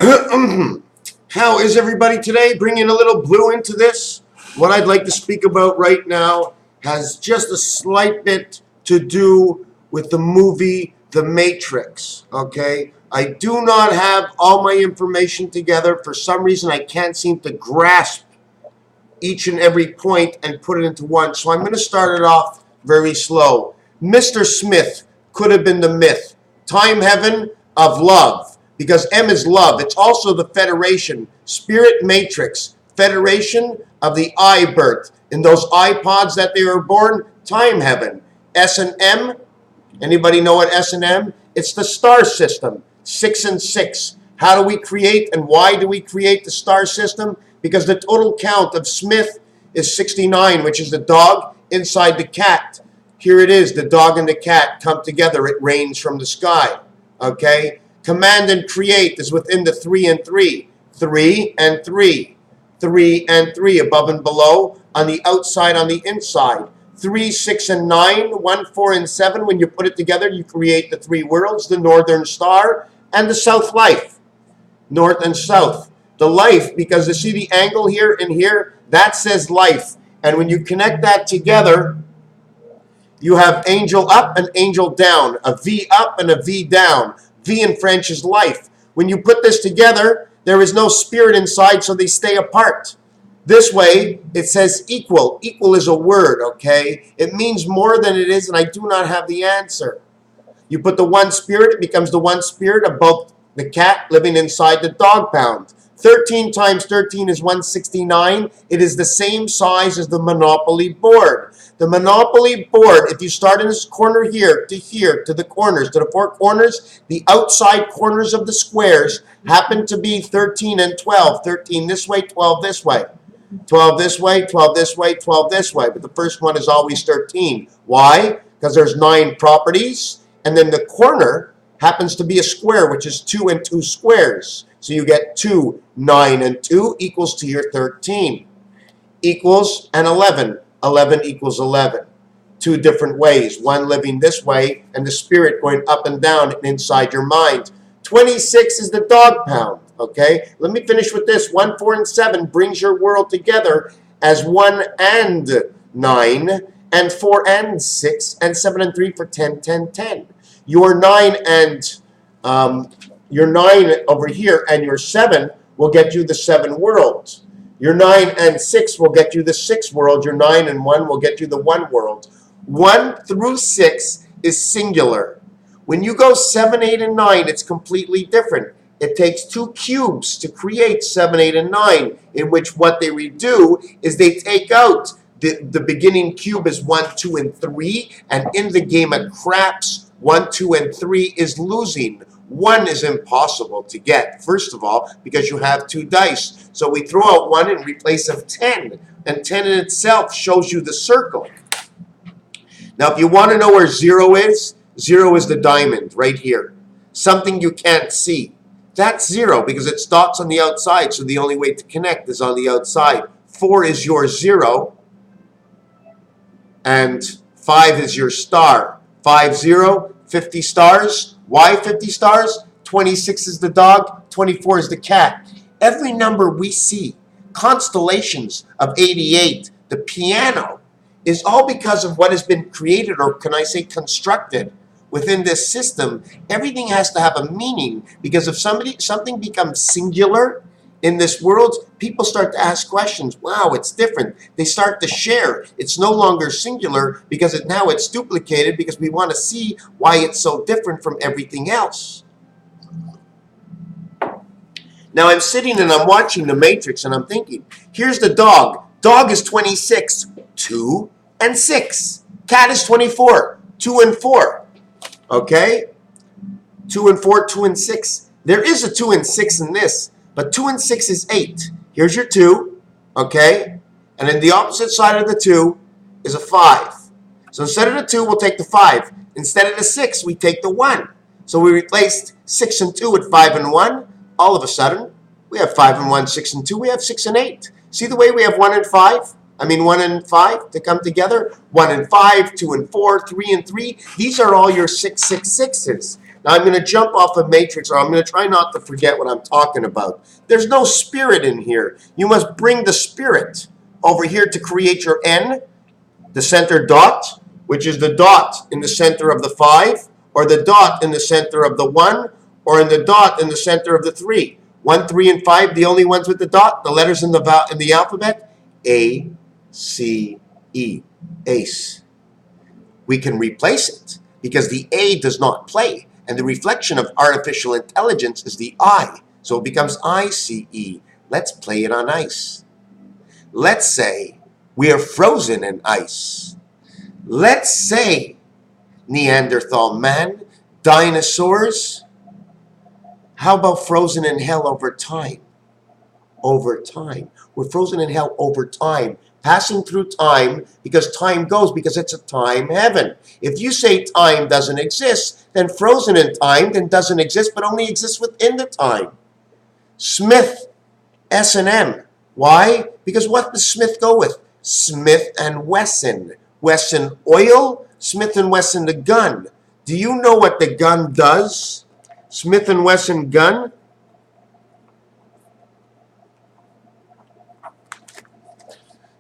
How is everybody today? Bringing a little blue into this. What I'd like to speak about right now has just a slight bit to do with the movie The Matrix, okay? I do not have all my information together. For some reason, I can't seem to grasp each and every point and put it into one. So I'm going to start it off very slow. Mr. Smith could have been the myth. Time heaven of love. Because M is love. It's also the Federation. Spirit Matrix. Federation of the I birth. In those iPods that they were born, time heaven. S and M. Anybody know what S and M? It's the star system. 6 and 6. How do we create and why do we create the star system? Because the total count of Smith is 69, which is the dog inside the cat. Here it is, the dog and the cat come together. It rains from the sky. Okay? Command and create is within the 3 and 3. 3 and 3. 3 and 3 above and below, on the outside, on the inside. 3, 6, and 9, 1, 4, and 7. When you put it together, you create the 3 worlds, the northern star and the south life. North and south. The life, because you see the angle here and here, that says life. And when you connect that together, you have angel up and angel down. A V up and a V down. V in French is life. When you put this together, there is no spirit inside, so they stay apart. This way, it says equal. Equal is a word, okay? It means more than it is, and I do not have the answer. You put the one spirit, it becomes the one spirit of both the cat living inside the dog pound. 13 times 13 is 169. It is the same size as the Monopoly board. The Monopoly board, if you start in this corner here, to the corners, to the 4 corners, the outside corners of the squares happen to be 13 and 12. 13 this way, 12 this way. 12 this way, 12 this way, 12 this way. But the first one is always 13. Why? Because there's 9 properties, and then the corner happens to be a square, which is 2 and 2 squares. So you get 2, 9, and 2 equals to your 13. Equals and 11. 11 equals 11. 2 different ways. One living this way, and the spirit going up and down inside your mind. 26 is the dog pound. Okay? Let me finish with this. 1, 4, and 7 brings your world together as 1 and 9, and 4 and 6, and 7 and 3 for 10, 10, 10. Your 9 and your 9 over here and your 7 will get you the 7 worlds. Your 9 and 6 will get you the 6 world. Your 9 and 1 will get you the 1 world. 1 through 6 is singular. When you go 7, 8, and 9, it's completely different. It takes 2 cubes to create 7, 8, and 9, in which what they redo is they take out the beginning cube is 1, 2, and 3, and in the game of craps, 1, 2, and 3 is losing. 1 is impossible to get, first of all, because you have 2 dice. So we throw out 1 in replace of 10, and 10 in itself shows you the circle. Now, if you want to know where 0 is the diamond right here. Something you can't see. That's 0 because it stops on the outside, so the only way to connect is on the outside. 4 is your 0, and 5 is your star. 5, 0, 50 stars. Why 50 stars? 26 is the dog, 24 is the cat. Every number we see, constellations of 88, the piano, is all because of what has been created, or can I say constructed, within this system. Everything has to have a meaning, because if something becomes singular in this world, people start to ask questions. Wow, it's different. They start to share. It's no longer singular because now it's duplicated, because we want to see why it's so different from everything else. Now I'm sitting and I'm watching The Matrix and I'm thinking, here's the dog. Dog is 26, 2 and 6. Cat is 24, 2 and 4. Okay? 2 and 4, 2 and 6. There is a 2 and 6 in this. But 2 and 6 is 8. Here's your 2, okay? And then the opposite side of the 2 is a 5. So instead of the 2, we'll take the 5. Instead of the 6, we take the 1. So we replaced 6 and 2 with 5 and 1. All of a sudden, we have 5 and 1, 6 and 2. We have 6 and 8. See the way we have 1 and 5? I mean 1 and 5 to come together? 1 and 5, 2 and 4, 3 and 3. These are all your 6, 6, 6s. I'm going to jump off a matrix, or I'm going to try not to forget what I'm talking about. There's no spirit in here. You must bring the spirit over here to create your N, the center dot, which is the dot in the center of the 5, or the dot in the center of the 1, or in the dot in the center of the 3. 1, 3, and 5, the only ones with the dot, the letters in the alphabet, A, C, E, ace. We can replace it because the A does not play, and the reflection of artificial intelligence is the I. So it becomes ICE. Let's play it on ice. Let's say we are frozen in ice. Let's say Neanderthal man, dinosaurs. How about frozen in hell over time? Over time. We're frozen in hell over time. Passing through time because time goes, because it's a time heaven. If you say time doesn't exist, then frozen in time then doesn't exist, but only exists within the time. Smith, S&M. Why? Because what does Smith go with? Smith and Wesson. Wesson oil, Smith and Wesson the gun. Do you know what the gun does? Smith and Wesson gun.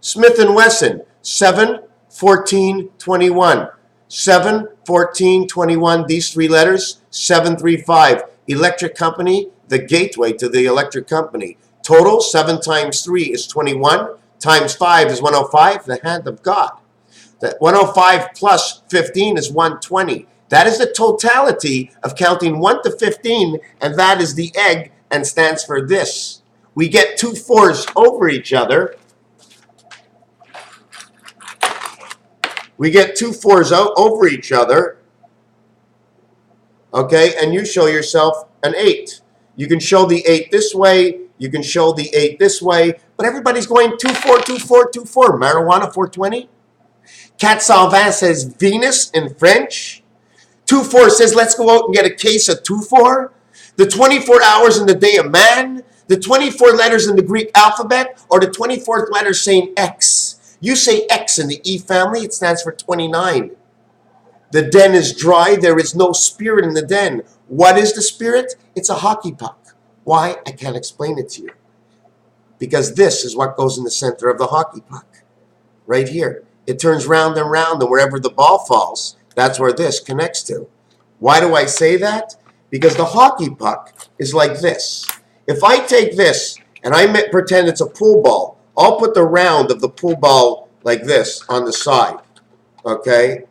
Smith and Wesson, 7, 14, 21. 7, 14, 21, these 3 letters, 735. Electric company, the gateway to the electric company. Total, 7 times 3 is 21, times 5 is 105, the hand of God. That 105 plus 15 is 120. That is the totality of counting 1 to 15, and that is the egg and stands for this. We get 2 4s over each other. We get 2 4s over each other, okay, and you show yourself an 8. You can show the 8 this way, you can show the 8 this way, but everybody's going 2 4, 2 4, 2 4. Marijuana 420. Cat Salvin says Venus in French. 2 4 says let's go out and get a case of 2 4. The 24 hours in the day of man, the 24 letters in the Greek alphabet, or the 24th letter saying X. You say X in the E family, it stands for 29. The den is dry. There is no spirit in the den. What is the spirit? It's a hockey puck. Why? I can't explain it to you. Because this is what goes in the center of the hockey puck. Right here. It turns round, and wherever the ball falls, that's where this connects to. Why do I say that? Because the hockey puck is like this. If I take this and I pretend it's a pool ball, I'll put the round of the pool ball like this on the side, okay?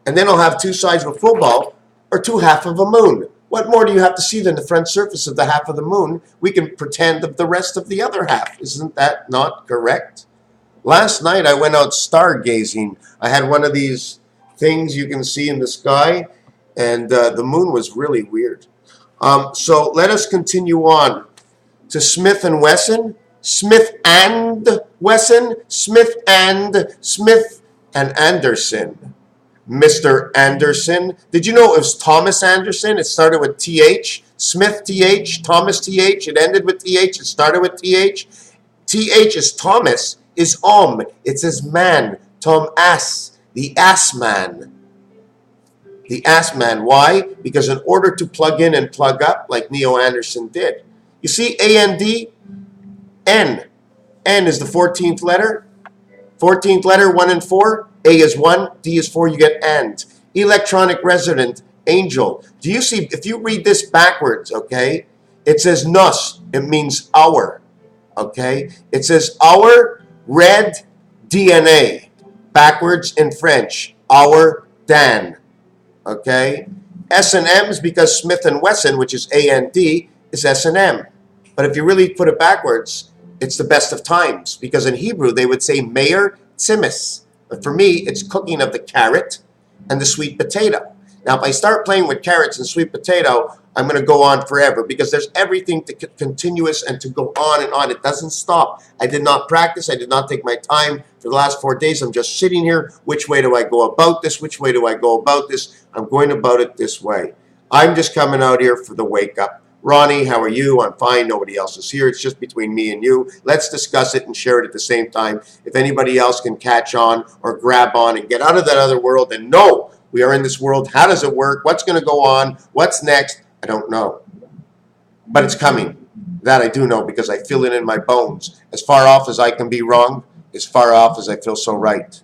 And then I'll have 2 sides of a pool ball, or 2 half of a moon. What more do you have to see than the front surface of the half of the moon? We can pretend of the rest of the other half. Isn't that not correct? Last night I went out stargazing. I had one of these things you can see in the sky, and the moon was really weird. So let us continue on to Smith and Wesson. Smith and Wesson, Smith and Anderson. Mr. Anderson. Did you know it was Thomas Anderson? It started with TH. Smith TH, Thomas TH. It ended with TH. It started with TH. TH is Thomas, is It says man, Tom Ass, the ass man. The ass man. Why? Because in order to plug in and plug up, like Neo Anderson did. You see AND? N. N is the 14th letter. 14th letter, 1 and 4. A is 1, D is 4, you get and. Electronic resident, angel. Do you see, if you read this backwards, okay, it says nos, it means our, okay? It says our red DNA, backwards in French, our Dan, okay? S&M is because Smith and Wesson, which is A-N-D, is S&M. But if you really put it backwards, it's the best of times, because in Hebrew they would say Meir Tzimis. But for me, it's cooking of the carrot and the sweet potato. Now, if I start playing with carrots and sweet potato, I'm going to go on forever, because there's everything to continuous and to go on and on. It doesn't stop. I did not practice. I did not take my time for the last 4 days. I'm just sitting here. Which way do I go about this? Which way do I go about this? I'm going about it this way. I'm just coming out here for the wake up. Ronnie, how are you? I'm fine. Nobody else is here. It's just between me and you. Let's discuss it and share it at the same time. If anybody else can catch on or grab on and get out of that other world and know We are in this world. How does it work? What's going to go on? What's next? I don't know. But it's coming. That I do know because I feel it in my bones. As far off as I can be wrong, as far off as I feel so right.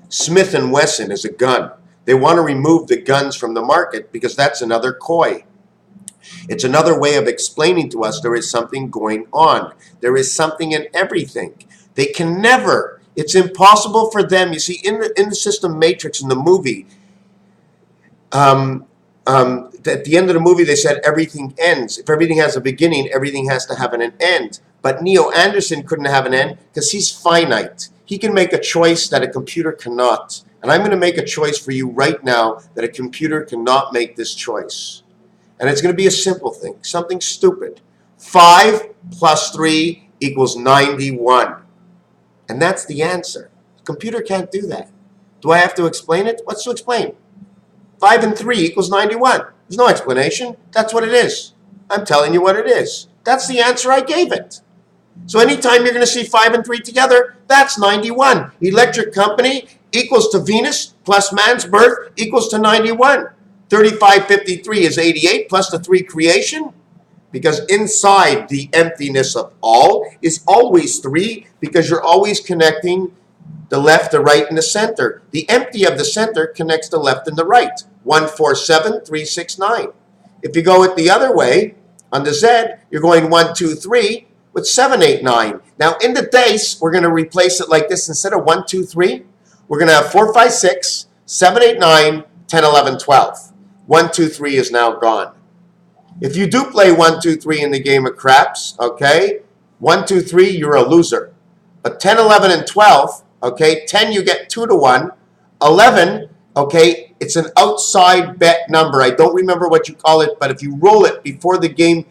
Smith & Wesson is a gun. They want to remove the guns from the market because that's another coy. It's another way of explaining to us there is something going on. There is something in everything. They can never, it's impossible for them. You see, in the system Matrix, in the movie, at the end of the movie, they said everything ends. If everything has a beginning, everything has to have an end. But Neo Anderson couldn't have an end because he's finite. He can make a choice that a computer cannot. And I'm going to make a choice for you right now that a computer cannot make this choice. And it's going to be a simple thing, something stupid. 5 plus 3 equals 91. And that's the answer. The computer can't do that. Do I have to explain it? What's to explain? 5 and 3 equals 91. There's no explanation. That's what it is. I'm telling you what it is. That's the answer I gave it. So anytime you're going to see 5 and 3 together, that's 91. Electric company equals to Venus plus man's birth equals to 91. 3553 is 88 plus the 3 creation. Because inside the emptiness of all is always 3 because you're always connecting the left, the right, and the center. The empty of the center connects the left and the right. 1, 4, 7, 3, 6, 9. If you go it the other way, on the Z, you're going 1, 2, 3 with 7, 8, 9. Now in the dice, we're going to replace it like this. Instead of 1, 2, 3, we're going to have 4, 5, 6, 7, 8, 9, 10, 11, 12. 1, 2, 3 is now gone. If you do play 1, 2, 3 in the game of craps, okay, 1, 2, 3, you're a loser. But 10, 11, and 12, okay, 10 you get 2 to 1. 11, okay, it's an outside bet number. I don't remember what you call it, but if you roll it before the game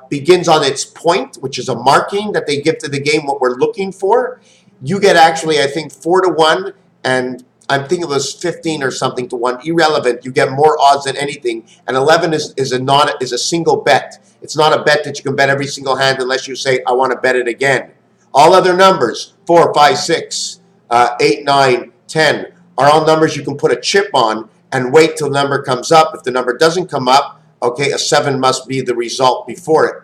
begins on its point, which is a marking that they give to the game what we're looking for, you get actually, I think, 4 to 1, and I think it was 15 or something to 1. Irrelevant. You get more odds than anything. And 11 is a single bet. It's not a bet that you can bet every single hand unless you say, I want to bet it again. All other numbers, 4, 5, 6, 8, 9, 10, are all numbers you can put a chip on and wait till the number comes up. If the number doesn't come up, okay, a 7 must be the result before it.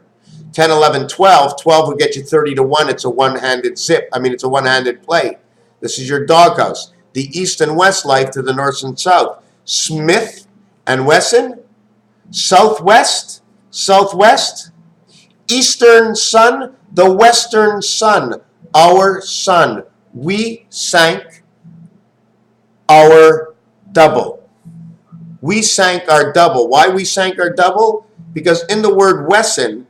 10, 11, 12. 12 will get you 30 to 1. It's a one-handed zip. I mean, it's a one-handed play. This is your doghouse. The east and west life to the north and south. Smith and Wesson, southwest, southwest, eastern sun, the western sun, our sun. We sank our double. We sank our double. Why we sank our double? Because in the word Wesson,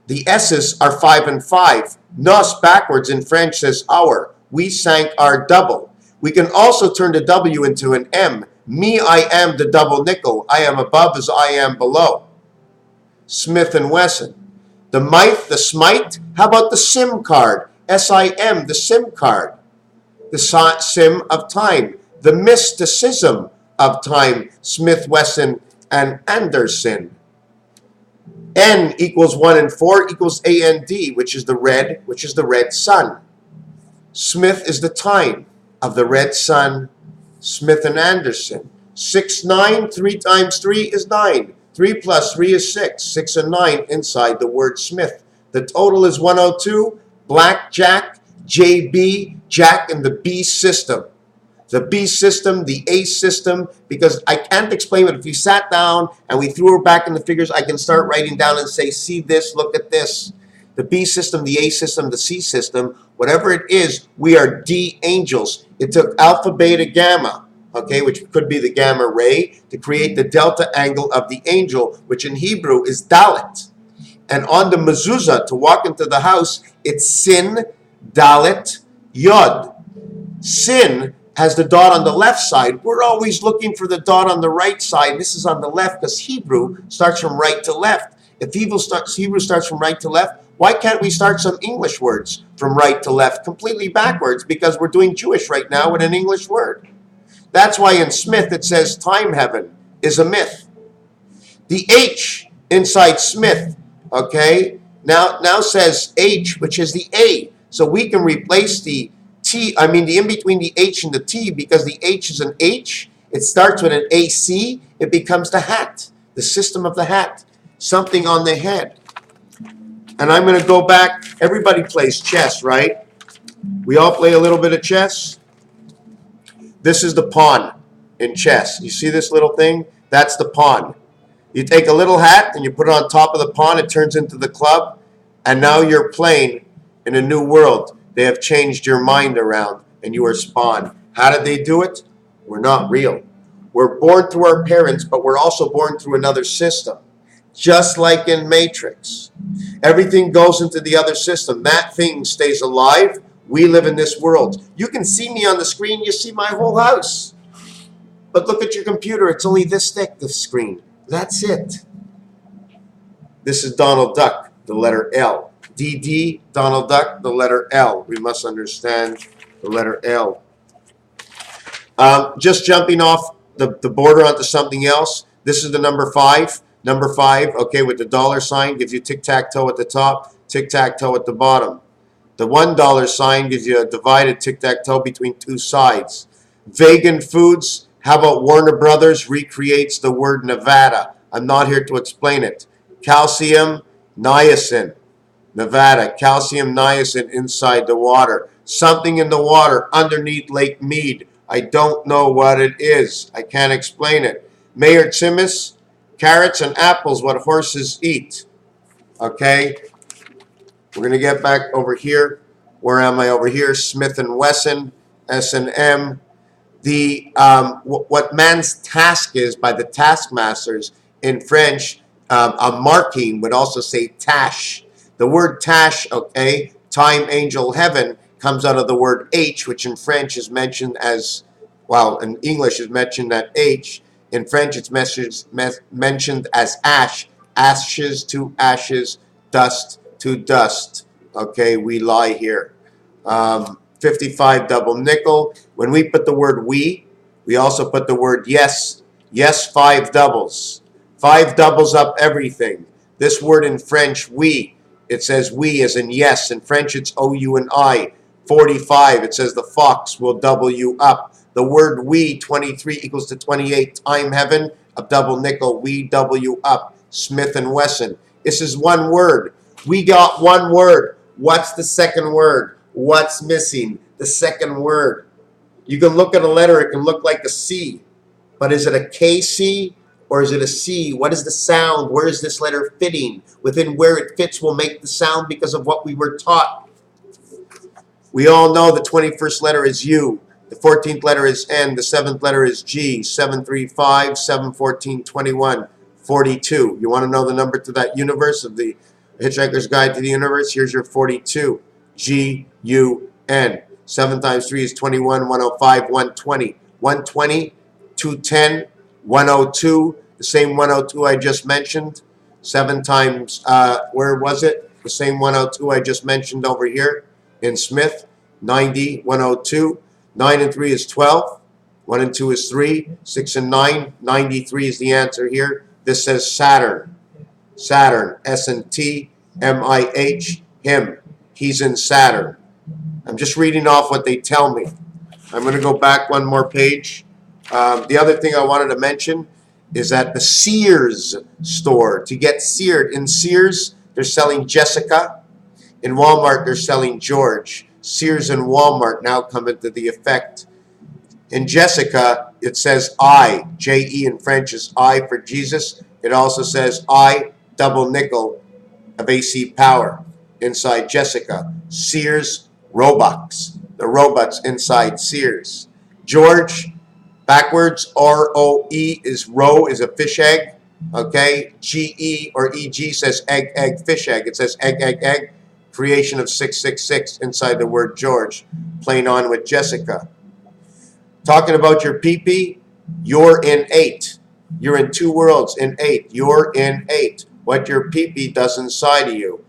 the S's are 5 and 5. Nos backwards in French says our. We sank our double. We can also turn the W into an M. Me, I am the double nickel. I am above as I am below. Smith and Wesson. The might, the smite. How about the SIM card? S-I-M, the SIM card. The sim of time. The mysticism of time. Smith, Wesson, and Anderson. N equals 1 and 4 equals A-N-D, which is the red sun. Smith is the time of the red sun. Smith and Anderson. 6, 9, 3 times 3 is 9. 3 plus 3 is 6. 6 and 9 inside the word Smith. The total is 102. Blackjack, JB, Jack, and the B system. The B system, the A system, because I can't explain it. If you sat down and we threw her back in the figures, I can start writing down and say, see this, look at this. The B system, the A system, the C system, whatever it is, we are D angels. It took alpha, beta, gamma, okay, which could be the gamma ray, to create the delta angle of the angel, which in Hebrew is Dalet. And on the mezuzah, to walk into the house, it's Sin, Dalet, Yod. Sin has the dot on the left side. We're always looking for the dot on the right side. This is on the left because Hebrew starts from right to left. If Hebrew starts from right to left, why can't we start some English words from right to left completely backwards? Because we're doing Jewish right now with an English word. That's why in Smith it says time heaven is a myth. The H inside Smith, okay, now says H, which is the A. So we can replace the T T, I mean the in between the H and the T, because the H is an H, it starts with an AC, it becomes the hat, the system of the hat, something on the head. And I'm going to go back, everybody plays chess, right? We all play a little bit of chess. This is the pawn in chess. You see this little thing? That's the pawn. You take a little hat and you put it on top of the pawn, it turns into the club, and now you're playing in a new world. They have changed your mind around, and you are spawn. How did they do it? We're not real. We're born through our parents, but we're also born through another system. Just like in Matrix. Everything goes into the other system. That thing stays alive. We live in this world. You can see me on the screen. You see my whole house. But look at your computer. It's only this thick, the screen. That's it. This is Donald Duck, the letter L. DD, Donald Duck, the letter L. We must understand the letter L. Just jumping off the border onto something else. This is the number 5. Number 5, okay, with the dollar sign, gives you tic-tac-toe at the top, tic-tac-toe at the bottom. The $1 sign gives you a divided tic-tac-toe between two sides. Vegan foods, how about Warner Brothers recreates the word Nevada? I'm not here to explain it. Calcium, niacin. Nevada, calcium, niacin inside the water. Something in the water underneath Lake Mead. I don't know what it is. I can't explain it. Mayor Tsimis, carrots and apples, what horses eat. Okay, we're going to get back over here. Where am I over here? Smith & Wesson, S&M. What man's task is by the taskmasters in French, a marking would also say tâche. The word tâche, okay, time, angel, heaven, comes out of the word H, which in French is mentioned as, well, in English is mentioned as H. In French, it's mentioned as ash. Ashes to ashes, dust to dust. Okay, we lie here. 55 double nickel. When we put the word we also put the word yes. Yes, 5 doubles. 5 doubles up everything. This word in French, we, it says we as in yes. In French, it's O-U and I. 45, it says the fox will double you up. The word we, 23 equals to 28. Time heaven, a double nickel, we double you up. Smith & Wesson. This is one word. We got one word. What's the second word? What's missing? The second word. You can look at a letter, it can look like a C. But is it a KC or is it a C? What is the sound? Where is this letter fitting? Within where it fits will make the sound because of what we were taught. We all know the 21st letter is U. The 14th letter is N. The 7th letter is G. 735, 714, 21, 42. You want to know the number to that universe of the Hitchhiker's Guide to the Universe? Here's your 42. G-U-N. 7 times 3 is 21, 105, 120. 120, 210, 102. The same 102 I just mentioned. 7 times, where was it? The same 102 I just mentioned over here in Smith. 90, 102. 9 and 3 is 12. 1 and 2 is 3. 6 and 9. 93 is the answer here. This says Saturn. Saturn. S-N-T, M-I-H, him. He's in Saturn. I'm just reading off what they tell me. I'm going to go back one more page. The other thing I wanted to mention is that the Sears store, to get seared, in Sears, they're selling Jessica. In Walmart, they're selling George. Sears and Walmart now come into the effect. In Jessica, it says I. J-E in French is I for Jesus. It also says I, double nickel of AC power inside Jessica. Sears Roebucks. The robots inside Sears. George, backwards, R-O-E is roe, is a fish egg. Okay, G-E or E-G says egg, egg, fish egg. It says egg, egg, egg. Creation of 666 inside the word George. Playing on with Jessica. Talking about your pee-pee, you're in 8. You're in 2 worlds in 8. You're in 8. What your pee-pee does inside of you.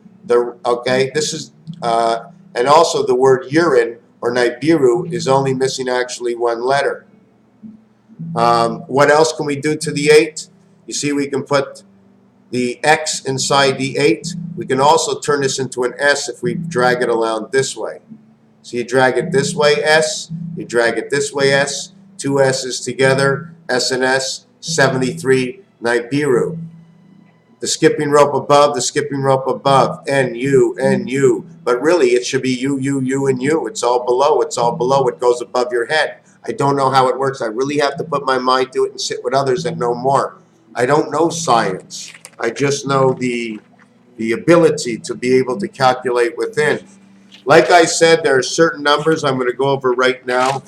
Okay, this is, and also the word urine or Nibiru is only missing actually 1 letter. What else can we do to the 8? You see, we can put the X inside the 8. We can also turn this into an S if we drag it around this way. So you drag it this way, S. You drag it this way, S. Two S's together, S and S, 73, Nibiru. The skipping rope above, the skipping rope above, N-U, N-U. But really, it should be U, U, U, and U. It's all below. It's all below. It goes above your head. I don't know how it works. I really have to put my mind to it and sit with others and know more. I don't know science. I just know the ability to be able to calculate within. Like I said, there are certain numbers I'm going to go over right now.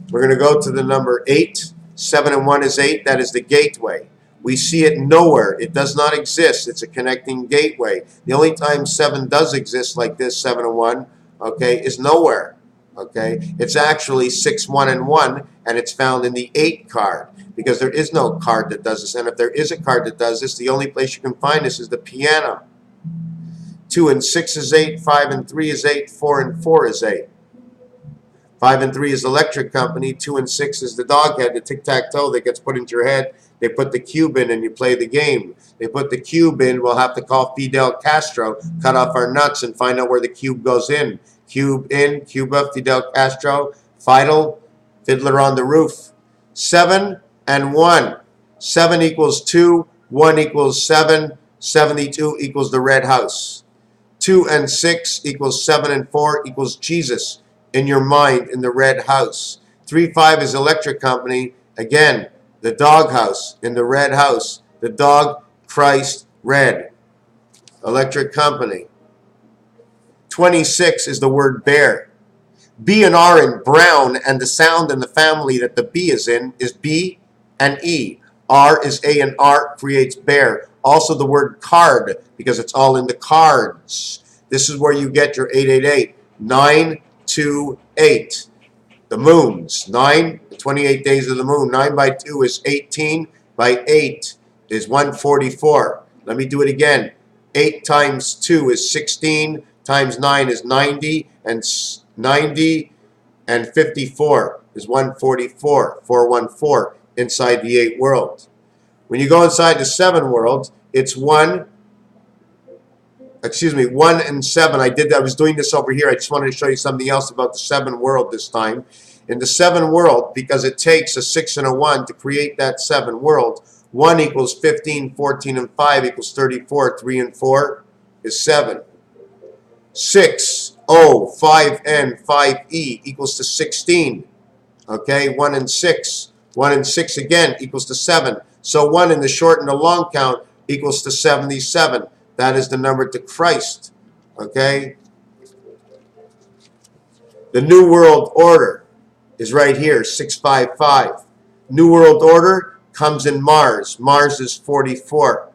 We're going to go to the number 8. 7 and 1 is 8. That is the gateway. We see it nowhere. It does not exist. It's a connecting gateway. The only time 7 does exist like this, 7 and 1, okay, is nowhere. Okay, it's actually 6, 1, and 1, and it's found in the 8 card because there is no card that does this. And if there is a card that does this, the only place you can find this is the piano. 2 and 6 is 8. 5 and 3 is 8. 4 and 4 is 8. 5 and 3 is electric company. 2 and 6 is the dog head, the tic-tac-toe that gets put into your head. They put the cube in and you play the game. They put the cube in. We'll have to call Fidel Castro, cut off our nuts, and find out where the cube goes in. Cube in, Cuba, Fidel Castro, Fiddler on the Roof. 7 and 1. 7 equals 2. 1 equals 7. 72 equals the red house. 2 and 6 equals 7 and 4 equals Jesus in your mind in the red house. 3, 5 is electric company. Again, the dog house in the red house. The dog, Christ, red. Electric company. 26 is the word bear. B and R in brown, and the sound in the family that the B is in is B and E. R is A and R creates bear. Also the word card, because it's all in the cards. This is where you get your 888. 9, 2, 8. The moons. 9, the 28 days of the moon. 9 by 2 is 18. By 8 is 144. Let me do it again. 8 times 2 is 16. Times 9 is 90. And 90 and 54 is 144. 414 inside the 8 world. When you go inside the 7 world, it's 1 and 7. I was doing this over here. I just wanted to show you something else about the 7 world this time. In the 7 world, because it takes a 6 and a 1 to create that 7 world, 1 equals 15, 14, and 5 equals 34. 3 and 4 is 7. 6, O, 5N, 5E equals to 16. Okay, 1 and 6. 1 and 6 again equals to 7. So 1 in the short and the long count equals to 77. That is the number to Christ. Okay? The New World Order is right here, 655. New World Order comes in Mars. Mars is 44.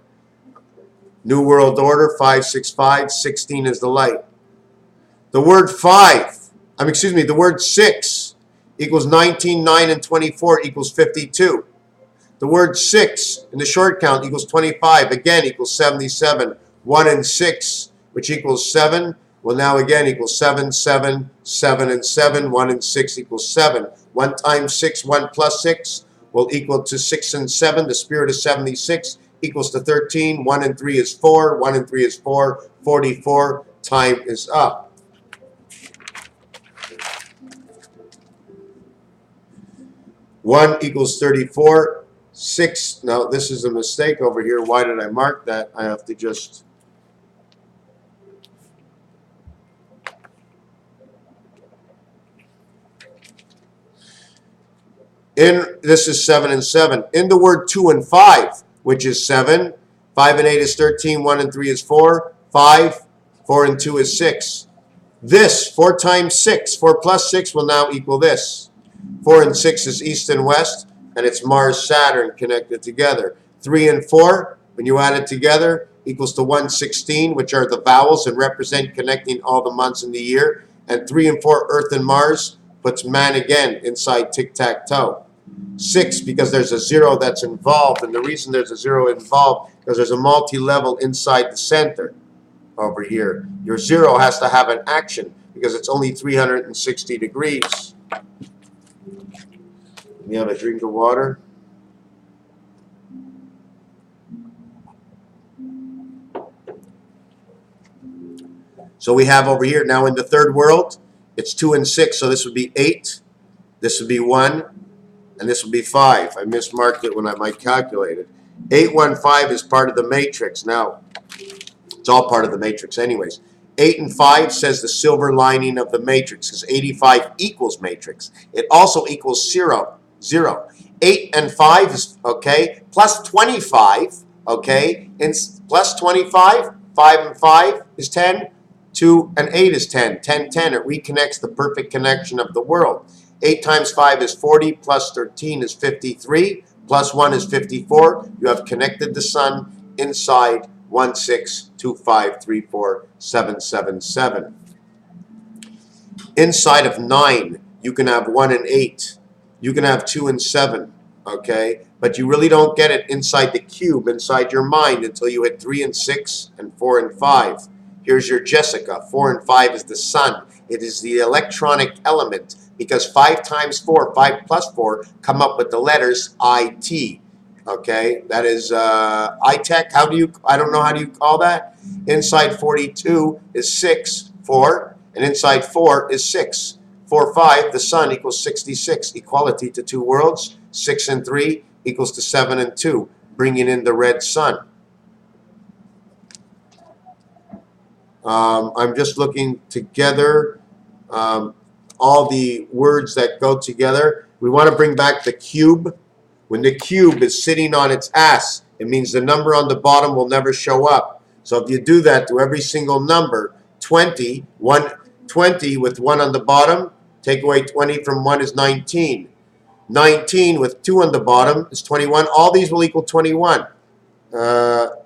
New World Order, 565. 16 is the light. The word the word 6 equals 19, 9, and 24 equals 52. The word 6 in the short count equals 25, again equals 77. 1 and 6, which equals 7, will now again equal 7, 7, 7, and 7. 1 and 6 equals 7. 1 times 6, 1 plus 6 will equal to 6 and 7. The spirit of 76 equals to 13. 1 and 3 is 4. 1 and 3 is 4. 44. Time is up. One equals 34. 6. Now, this is a mistake over here. Why did I mark that? I have to just... This is 7 and 7. In the word 2 and 5, which is 7. 5 and 8 is 13. 1 and 3 is 4. 5. 4 and 2 is 6. This, 4 times 6. 4 plus 6 will now equal this. 4 and 6 is east and west, and it's Mars, Saturn connected together. 3 and 4, when you add it together, equals to 116, which are the vowels and represent connecting all the months in the year. And 3 and 4, Earth and Mars, puts man again inside tic-tac-toe. 6, because there's a 0 that's involved, and the reason there's a 0 involved because there's a multi-level inside the center over here. Your 0 has to have an action because it's only 360 degrees. You have a drink of water. So we have over here now in the third world, It's 2 and 6, so this would be 8. This would be 1, and this would be 5. I mismarked it when I calculated. 815 is part of the matrix. Now, it's all part of the matrix anyways. 8 and 5 says the silver lining of the matrix, because 85 equals matrix. It also equals 0, 0. 8 and 5 is, okay, plus 25, okay, and plus 25, 5 and 5 is 10, 2 and 8 is 10, 10, 10. It reconnects the perfect connection of the world. 8 times 5 is 40, plus 13 is 53, plus 1 is 54. You have connected the sun inside 162534777. Inside of 9, you can have 1 and 8. You can have 2 and 7, okay? But you really don't get it inside the cube, inside your mind, until you hit 3 and 6 and 4 and 5. Here's your Jessica. 4 and 5 is the sun. It is the electronic element, because 5 times 4, 5 plus 4, come up with the letters IT. Okay, that is I-Tech. How do you, I don't know, how do you call that? Inside 42 is 6, 4, and inside 4 is 6. 4, 5, the sun equals 66, equality to 2 worlds. 6 and 3 equals to 7 and 2, bringing in the red sun. I'm just looking together all the words that go together. We want to bring back the cube. When the cube is sitting on its ass, it means the number on the bottom will never show up. So if you do that to every single number, 20 with 1 on the bottom, take away 20 from 1 is 19. 19 with 2 on the bottom is 21. All these will equal 21. Hold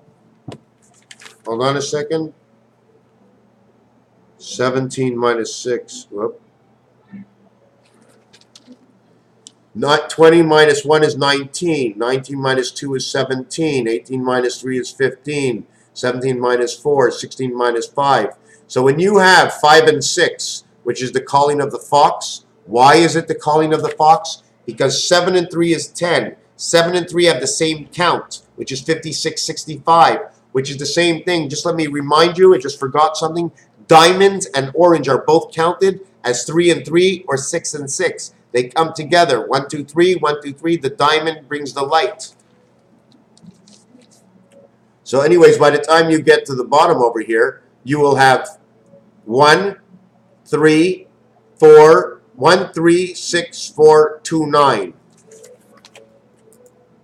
on a second. 17 minus 6. Whoop. Not 20 minus 1 is 19. 19 minus 2 is 17. 18 minus 3 is 15. 17 minus 4 is 16 minus 5. So when you have 5 and 6, which is the calling of the fox, why is it the calling of the fox? Because 7 and 3 is 10. 7 and 3 have the same count, which is 56, 65, which is the same thing. Just let me remind you, I just forgot something. Diamonds and orange are both counted as 3 and 3 or 6 and 6. They come together. 1, 2, 3, 1, 2, 3. The diamond brings the light. So anyways, by the time you get to the bottom over here, you will have 1, 3, 4, 1, 3, 6, 4, 2, 9.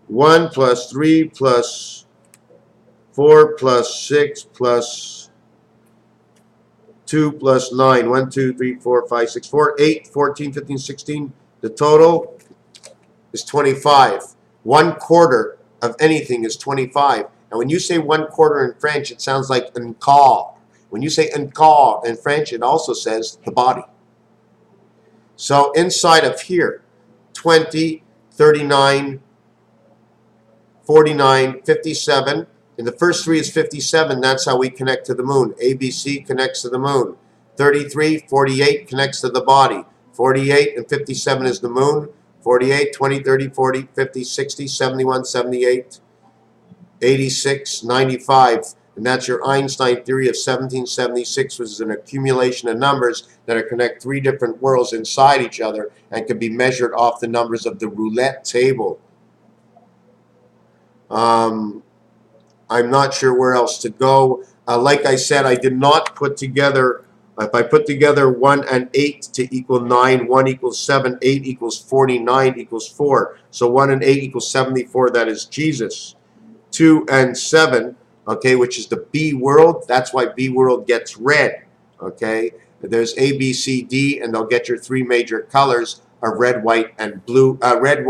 1 plus 3 plus 4 plus 6 plus 2 plus 9. 1, 2, 3, 4, 5, 6, 4, 8, 14, 15, 16. The total is 25. 1/4 of anything is 25. And when you say 1/4 in French, it sounds like un quart. When you say un quart in French, it also says the body. So inside of here, 20, 39, 49, 57. And the first 3 is 57. That's how we connect to the moon. ABC connects to the moon. 33, 48 connects to the body. 48 and 57 is the moon. 48, 20, 30, 40, 50, 60, 71, 78, 86, 95. And that's your Einstein theory of 1776, which is an accumulation of numbers that connect 3 different worlds inside each other and can be measured off the numbers of the roulette table. I'm not sure where else to go. Like I said, I did not put together, if I put together 1 and 8 to equal 9, 1 equals 7, 8 equals 49 equals 4. So 1 and 8 equals 74, that is Jesus. 2 and 7, okay, which is the B world. That's why B world gets red, okay. There's A, B, C, D, and they'll get your 3 major colors of red, white, and blue. Red,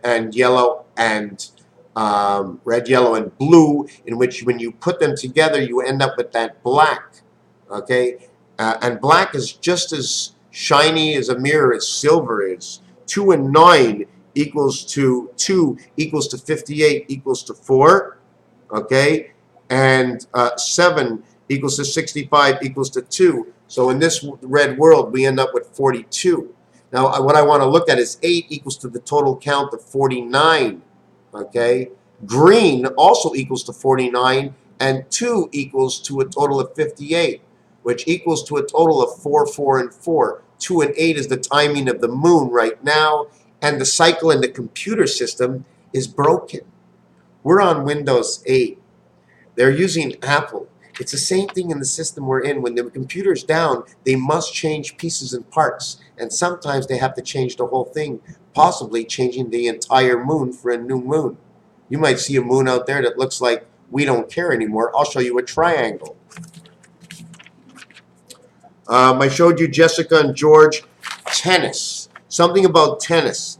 and yellow, and red, yellow, and blue, in which when you put them together, you end up with that black, okay? And black is just as shiny as a mirror as silver is. 2 and 9 equals to 2 equals to 58 equals to 4, okay? And 7 equals to 65 equals to 2. So in this red world, we end up with 42. Now, what I want to look at is 8 equals to the total count of 49. Okay, green also equals to 49, and 2 equals to a total of 58, which equals to a total of 4, 4, and 4. 2 and 8 is the timing of the moon right now, and the cycle in the computer system is broken. We're on Windows 8. They're using Apple. It's the same thing in the system we're in. When the computer's down, they must change pieces and parts. And sometimes they have to change the whole thing, possibly changing the entire moon for a new moon. You might see a moon out there that looks like we don't care anymore. I'll show you a triangle. I showed you Jessica and George. Tennis. Something about tennis.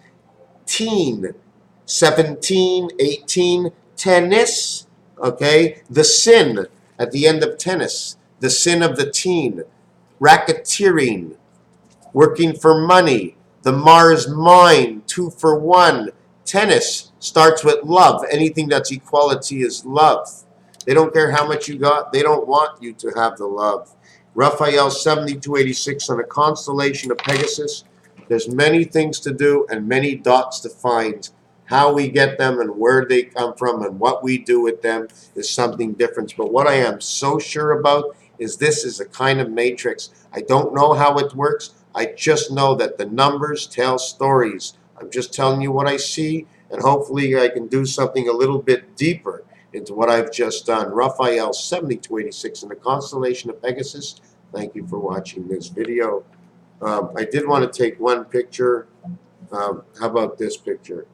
Teen. 17, 18. Tennis. Okay. The sin at the end of tennis. The sin of the teen. Racketeering. Working for money. The Mars mine. 2 for 1. Tennis starts with love. Anything that's equality is love. They don't care how much you got. They don't want you to have the love. Raphael 7286 on a constellation of Pegasus. There's many things to do and many dots to find. How we get them and where they come from and what we do with them is something different. But what I am so sure about is this is a kind of matrix. I don't know how it works. I just know that the numbers tell stories. I'm just telling you what I see, and hopefully I can do something a little bit deeper into what I've just done. Raphael 7286 in the constellation of Pegasus. Thank you for watching this video. I did want to take one picture. How about this picture?